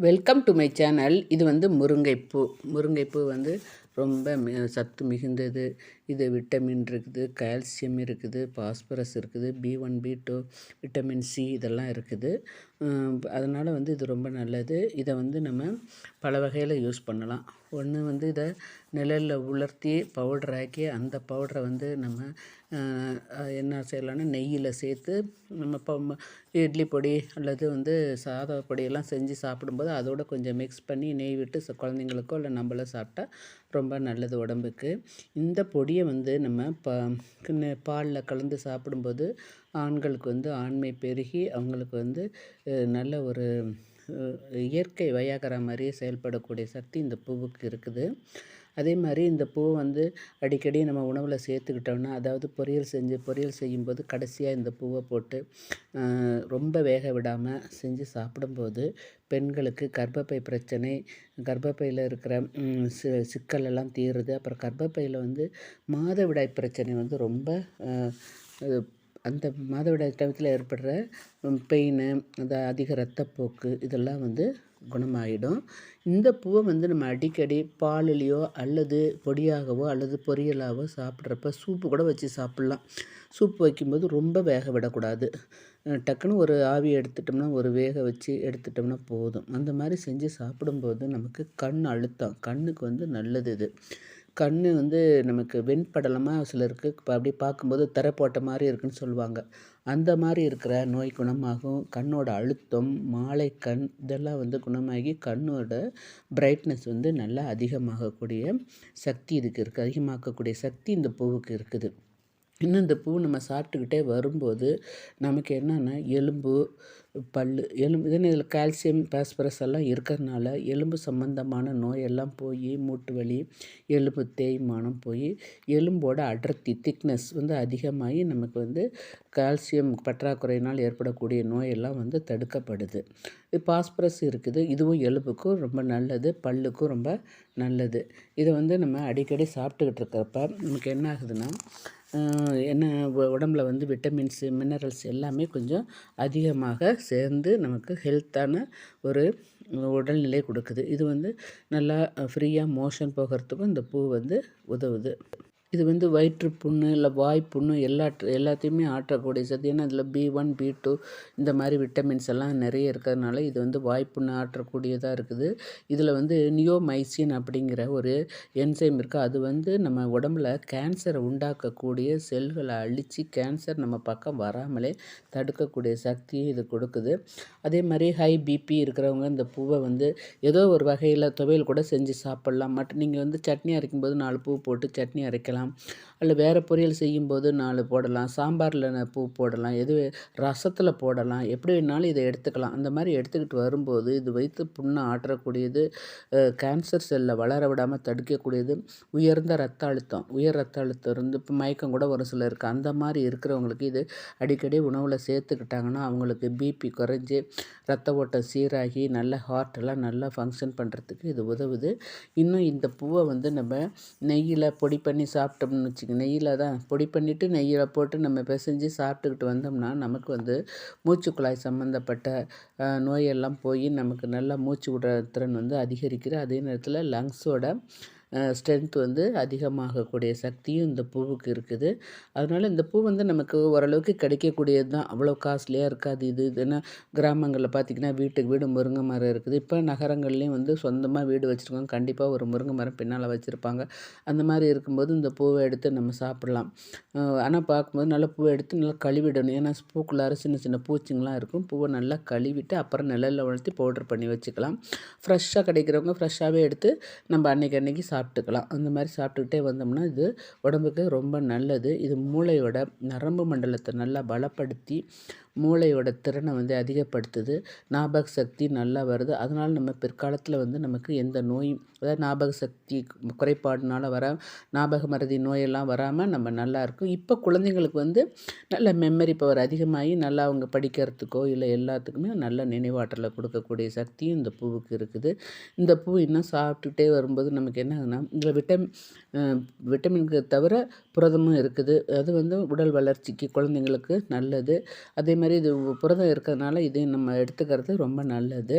Welcome to my channel. இது வந்து முருங்கைப்பூ. முருங்கைப்பூ வந்து ரொம்ப சத்து மிகுந்தது. இது விட்டமின் இருக்குது, கால்சியம் இருக்குது, பாஸ்பரஸ் இருக்குது, B1 B2 விட்டமின் சி இதெல்லாம் இருக்குது. அதனால் வந்து இது ரொம்ப நல்லது. இதை வந்து நம்ம பல வகையில் யூஸ் பண்ணலாம். ஒன்று வந்து இதை நிழலில் உலர்த்தி பவுடராக்கி அந்த பவுடரை வந்து நம்ம என்ன செய்யலாம்னா நெய்யில் சேர்த்து நம்ம இட்லி பொடி அல்லது வந்து சாதா பொடியெல்லாம் செஞ்சு சாப்பிடும்போது அதோட கொஞ்சம் மிக்ஸ் பண்ணி நெய் விட்டு குழந்தைங்களுக்கோ இல்லை நம்மளோ சாப்பிட்டா ரொம்ப நல்லது உடம்புக்கு. இந்த பொடியை வந்து நம்ம பாலில் கலந்து சாப்பிடும்போது ஆண்களுக்கு வந்து ஆண்மை பெருகி அவங்களுக்கு வந்து நல்ல ஒரு இயற்கை வயாகரா மாதிரியே செயல்படக்கூடிய சக்தி இந்த பூவுக்கு இருக்குது. அதே மாதிரி இந்த பூ வந்து அடிக்கடி நம்ம உணவில் சேர்த்துக்கிட்டோம்னா, அதாவது பொரியல் செய்யும்போது கடைசியாக இந்த பூவை போட்டு ரொம்ப வேக விடாமல் செஞ்சு சாப்பிடும்போது பெண்களுக்கு கர்ப்பப்பை பிரச்சனை, கர்ப்பப்பையில் இருக்கிற சிக்கலெல்லாம் தீருது. அப்புறம் கர்ப்பப்பையில் வந்து மாதவிடாய் பிரச்சனை வந்து ரொம்ப அந்த மாதவிடாய் டயத்தில் ஏற்படுற பெயின், அந்த அதிக இரத்தப்போக்கு இதெல்லாம் வந்து குணமாகிடும். இந்த பூவை வந்து நம்ம அடிக்கடி பாலுலேயோ அல்லது பொடியாகவோ அல்லது பொரியலாகவோ சாப்பிட்றப்ப சூப்பு கூட வச்சு சாப்பிட்லாம். சூப்பு வைக்கும்போது ரொம்ப வேக விடக்கூடாது. டக்குன்னு ஒரு ஆவி எடுத்துட்டோம்னா ஒரு வேக வச்சு எடுத்துட்டோம்னா போதும். அந்த மாதிரி செஞ்சு சாப்பிடும்போது நமக்கு கண் அழுத்தம், கண்ணுக்கு வந்து நல்லது இது. கண் வந்து நமக்கு வெண்படலமாக சிலருக்கு அப்படியே பார்க்கும்போது திரை போட்ட மாதிரி இருக்குன்னு சொல்லுவாங்க. அந்த மாதிரி இருக்கிற நோய் குணமாகும். கண்ணோட அழுத்தம், மாலை கண் இதெல்லாம் வந்து குணமாகி கண்ணோட பிரைட்னஸ் வந்து நல்லா அதிகமாகக்கூடிய சக்தி இதுக்கு இருக்குது. அதிகமாக்கக்கூடிய சக்தி இந்த பூவுக்கு இருக்குது. இன்னும் இந்த பூ நம்ம சாப்பிட்டுக்கிட்டே வரும்போது நமக்கு என்னென்னா எலும்பு, இதனால் இதில் கால்சியம், பாஸ்பரஸ் எல்லாம் இருக்கிறதுனால எலும்பு சம்பந்தமான நோயெல்லாம் போய் மூட்டு வலி, எலும்பு தேய்மானம் போய் எலும்போட அடர்த்தி திக்னஸ் வந்து அதிகமாகி நமக்கு வந்து கால்சியம் பற்றாக்குறையினால் ஏற்படக்கூடிய நோயெல்லாம் வந்து தடுக்கப்படுது. இது பாஸ்பரஸ் இருக்குது. இதுவும் எலும்புக்கும் ரொம்ப நல்லது, பல்லுக்கும் ரொம்ப நல்லது. இதை வந்து நம்ம அடிக்கடி சாப்பிட்டுக்கிட்டு இருக்கிறப்ப நமக்கு என்ன ஆகுதுன்னா உடம்புல வந்து விட்டமின்ஸு, மினரல்ஸ் எல்லாமே கொஞ்சம் அதிகமாக சேர்ந்து நமக்கு ஹெல்த்தான ஒரு உடல்நிலை கொடுக்குது. இது வந்து நல்லா ஃப்ரீயாக மோஷன் போகிறதுக்கும் இந்த பூ வந்து உதவுது. இது வந்து வயிற்றுப்புண்ணு இல்லை வாய்ப்புண்ணு எல்லாத்தையுமே ஆற்றக்கூடிய சக்தி. ஏன்னா இதில் B1 B2 இந்த மாதிரி விட்டமின்ஸ் எல்லாம் நிறைய இருக்கிறதுனால இது வந்து வாய்ப்புண்ணு ஆற்றக்கூடியதாக இருக்குது. இதில் வந்து நியோமைசின் அப்படிங்கிற ஒரு என்சைம் இருக்குது. அது வந்து நம்ம உடம்புல கேன்சரை உண்டாக்கக்கூடிய செல்களை அழித்து கேன்சர் நம்ம பக்கம் வராமலே தடுக்கக்கூடிய சக்தியை இது கொடுக்குது. அதே மாதிரி ஹை பிபி இருக்கிறவங்க இந்த பூவை வந்து ஏதோ ஒரு வகையில் துவையல் கூட செஞ்சு சாப்பிட்லாம். நீங்கள் வந்து சட்னி அரைக்கும்போது 4 பூ போட்டு சட்னி அரைக்கலாம். அல்ல வேறு பொரியல் செய்யும்போது 4 போடலாம். சாம்பாரில் பூ போடலாம். ரசத்தில் போடலாம். எப்படி வேணாலும் இதை எடுத்துக்கலாம். அந்த மாதிரி எடுத்துக்கிட்டு வரும்போது இது வயிற்று புண்ணை ஆற்றக்கூடியது, கேன்சர் செல்லை வளர விடாமல் தடுக்கக்கூடியது, உயர் ரத்த அழுத்தம் இருந்து இப்போ மயக்கம் கூட ஒரு சிலருக்கு அந்த மாதிரி இருக்கிறவங்களுக்கு இது அடிக்கடி உணவில் சேர்த்துக்கிட்டாங்கன்னா அவங்களுக்கு பிபி குறைஞ்சி ரத்த ஓட்டம் சீராகி நல்ல ஹார்ட்டெல்லாம் நல்லா ஃபங்க்ஷன் பண்ணுறதுக்கு இது உதவுது. இன்னும் இந்த பூவை வந்து நம்ம நெய்யில் பொடி பண்ணி சாப்பிட்டோம்னு வச்சுக்கோங்க. நெய்யில் தான் பொடி பண்ணிவிட்டு நெய்யில் போட்டு நம்ம பிசைஞ்சு சாப்பிட்டுக்கிட்டு வந்தோம்னா நமக்கு வந்து மூச்சுக்குழாய் சம்மந்தப்பட்ட நோயெல்லாம் போய் நமக்கு நல்லா மூச்சு விடுற திறன் வந்து அதிகரிக்குது. அதே நேரத்தில் லங்ஸோட ஸ்ட்ரென்த் வந்து அதிகமாகக்கூடிய சக்தியும் இந்த பூவுக்கு இருக்குது. அதனால் இந்த பூ வந்து நமக்கு ஓரளவுக்கு கிடைக்கக்கூடியது தான். அவ்வளோ காஸ்ட்லியாக இருக்காது. இதுன்னா கிராமங்களில் பார்த்திங்கன்னா வீட்டுக்கு வீடு முருங்கை மரம் இருக்குது. இப்போ நகரங்கள்லேயும் வந்து சொந்தமாக வீடு வச்சுருக்காங்க. கண்டிப்பாக ஒரு முருங்கை மரம் பின்னால் வச்சுருப்பாங்க. அந்த மாதிரி இருக்கும்போது இந்த பூவை எடுத்து நம்ம சாப்பிட்லாம். ஆனால் பார்க்கும்போது நல்லா பூவை எடுத்து நல்லா கழுவிடணும். ஏன்னா பூக்குள்ளார சின்ன சின்ன பூச்சிங்கெலாம் இருக்கும். பூவை நல்லா கழுவிட்டு அப்புறம் நிழலில் வளர்த்தி பவுட்ரு பண்ணி வச்சுக்கலாம். ஃப்ரெஷ்ஷாக கிடைக்கிறவங்க ஃப்ரெஷ்ஷாகவே எடுத்து நம்ம அன்றைக்கி சாப்பிட்டுக்கலாம். அந்த மாதிரி சாப்பிட்டுக்கிட்டே வந்தோம்னா இது உடம்புக்கு ரொம்ப நல்லது. இது மூளையோட நரம்பு மண்டலத்தை நல்லா பலப்படுத்தி மூளையோட திறனை வந்து அதிகப்படுத்துது. ஞாபக சக்தி நல்லா வருது. அதனால் நம்ம பிற்காலத்தில் வந்து நமக்கு எந்த நோயும், அதாவது ஞாபக சக்தி குறைபாடுனால ஞாபக மறதி நோயெல்லாம் வராமல் நம்ம நல்லாயிருக்கும். இப்போ குழந்தைங்களுக்கு வந்து நல்ல மெமரி பவர் அதிகமாகி நல்லா அவங்க படிக்கிறதுக்கோ இல்லை எல்லாத்துக்குமே நல்ல நினைவாற்றலை கொடுக்கக்கூடிய சக்தியும் இந்த பூவுக்கு இருக்குது. இந்த பூ இன்னும் சாப்பிட்டுட்டே வரும்போது நமக்கு என்ன ஆகுதுன்னா இதில் விட்டமின்கள் தவிர புரதமும் இருக்குது. அது வந்து உடல் வளர்ச்சிக்கு குழந்தைங்களுக்கு நல்லது. அதே மாதிரி இது புரதம் இருக்கிறதுனால இதையும் நம்ம எடுத்துக்கிறது ரொம்ப நல்லது.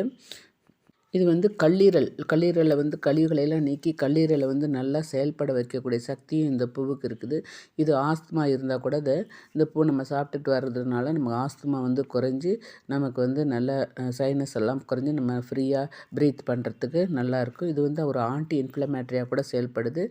இது வந்து கல்லீரலை வந்து கழிவுகளையெல்லாம் நீக்கி கல்லீரலை வந்து நல்லா செயல்பட வைக்கக்கூடிய சக்தியும் இந்த பூவுக்கு இருக்குது. இது ஆஸ்துமா இருந்தால் கூட இந்த பூ நம்ம சாப்பிட்டுட்டு வர்றதுனால நமக்கு ஆஸ்துமா வந்து குறைஞ்சி நமக்கு வந்து நல்ல சைனஸ் எல்லாம் குறைஞ்சி நம்ம ஃப்ரீயாக ப்ரீத் பண்ணுறதுக்கு நல்லாயிருக்கும். இது வந்து ஒரு ஆன்டி இன்ஃப்ளமேட்டரியாக கூட செயல்படுது.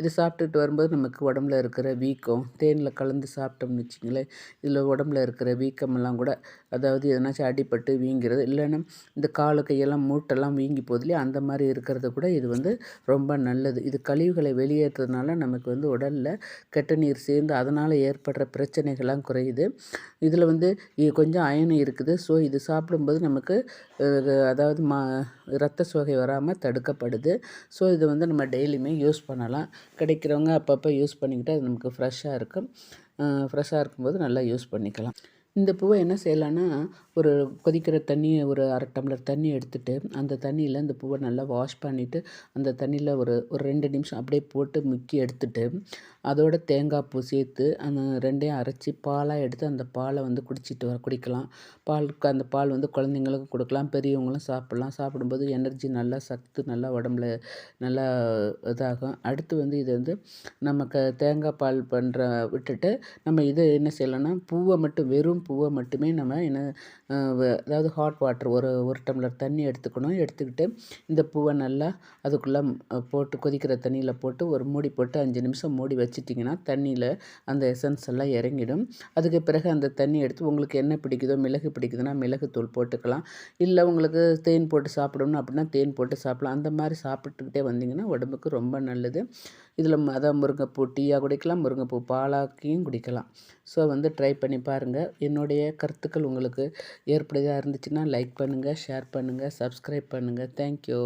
இது சாப்பிட்டுட்டு வரும்போது நமக்கு உடம்புல இருக்கிற வீக்கம் தேனில் கலந்து சாப்பிட்டோம்னு வச்சிங்களேன், இதில் உடம்புல இருக்கிற வீக்கமெல்லாம் கூட, அதாவது எதனாச்சும் அடிபட்டு வீங்கிறது இல்லைன்னா இந்த காலு கையெல்லாம் மூட்டெல்லாம் வீங்கி போகுது இல்லையா, அந்த மாதிரி இருக்கிறது கூட இது வந்து ரொம்ப நல்லது. இது கழிவுகளை வெளியேற்றுறதுனால நமக்கு வந்து உடலில் கெட்ட நீர் சேர்ந்து அதனால் ஏற்படுற பிரச்சனைகள்லாம் குறையுது. இதில் வந்து கொஞ்சம் அயன் இருக்குது. ஸோ இது சாப்பிடும்போது நமக்கு அதாவது இரத்த சோகை வராமல் தடுக்கப்படுது. ஸோ இது வந்து நம்ம டெய்லியுமே யூஸ் பண்ணலாம். கிடைக்கிறவங்க அப்பப்போ யூஸ் பண்ணிக்கிட்டு அது நமக்கு ஃப்ரெஷ்ஷாக இருக்கும். ஃப்ரெஷ்ஷாக இருக்கும்போது நல்லா யூஸ் பண்ணிக்கலாம். இந்த பூவை என்ன செய்யலான்னா, ஒரு கொதிக்கிற தண்ணி ஒரு 1/2 டம்ளர் தண்ணி எடுத்துட்டு, அந்த தண்ணியில் இந்த பூவை நல்லா வாஷ் பண்ணிவிட்டு, அந்த தண்ணியில் ஒரு ஒரு 2 நிமிஷம் அப்படியே போட்டு முக்கி எடுத்துட்டு, அதோட தேங்காய் பூ சேர்த்து அந்த 2யும் அரைச்சி பாலாக எடுத்து அந்த பாலை வந்து குடிக்கலாம். அந்த பால் வந்து குழந்தைங்களுக்கும் கொடுக்கலாம், பெரியவங்களும் சாப்பிட்லாம். சாப்பிடும்போது எனர்ஜி நல்லா சத்து நல்லா உடம்புல நல்லா இதாகும். அடுத்து வந்து இது வந்து நமக்கு தேங்காய் பால் விட்டுட்டு நம்ம இது என்ன செய்யலாம்னா, வெறும் பூவை மட்டுமே நம்ம அதாவது ஹாட் வாட்டர் ஒரு டம்ளர் தண்ணி எடுத்துக்கணும். எடுத்துக்கிட்டு இந்த பூவை நல்லா அதுக்குள்ளே போட்டு கொதிக்கிற தண்ணியில் போட்டு ஒரு மூடி போட்டு 5 நிமிஷம் மூடி வச்சிட்டிங்கன்னா தண்ணியில் அந்த எசன்ஸ் எல்லாம் இறங்கிடும். அதுக்கு பிறகு அந்த தண்ணி எடுத்து உங்களுக்கு என்ன பிடிக்குதோ, மிளகு பிடிக்குதுன்னா மிளகுத்தூள் போட்டுக்கலாம். இல்லை உங்களுக்கு தேன் போட்டு சாப்பிடணும் அப்படின்னா தேன் போட்டு சாப்பிடலாம். அந்த மாதிரி சாப்பிட்டுக்கிட்டே வந்தீங்கன்னா உடம்புக்கு ரொம்ப நல்லது. இதில் அதான் முருங்கைப்பூ டீயாக குடிக்கலாம், முருங்கைப்பூ பாலாக்கியும் குடிக்கலாம். ஸோ வந்து ட்ரை பண்ணி பாருங்கள். என்னுடைய கருத்துக்கள் உங்களுக்கு ஏற்புடையதாக இருந்துச்சுன்னா லைக் பண்ணுங்கள், ஷேர் பண்ணுங்கள், சப்ஸ்கிரைப் பண்ணுங்கள். தேங்க்யூ.